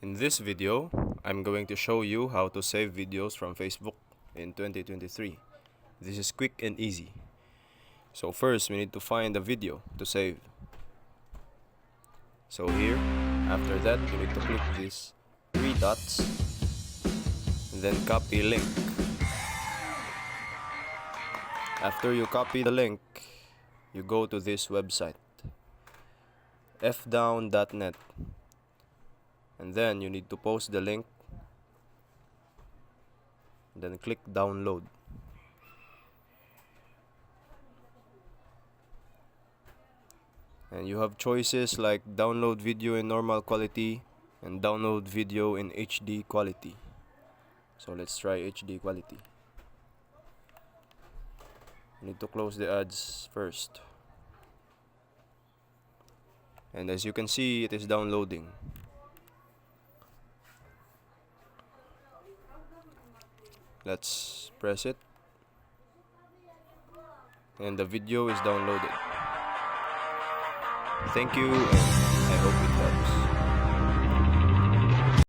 In this video, I'm going to show you how to save videos from Facebook in 2023. This is quick and easy. So first, we need to find a video to save. So here, after that, you need to click these three dots and then copy link. After you copy the link, you go to this website, fdown.net, and then you need to post the link, then click download. And you have choices like download video in normal quality and download video in HD quality. So let's try HD quality. You need to close the ads first. And as you can see, it is downloading. Let's press it. And the video is downloaded. Thank you, and I hope it helps.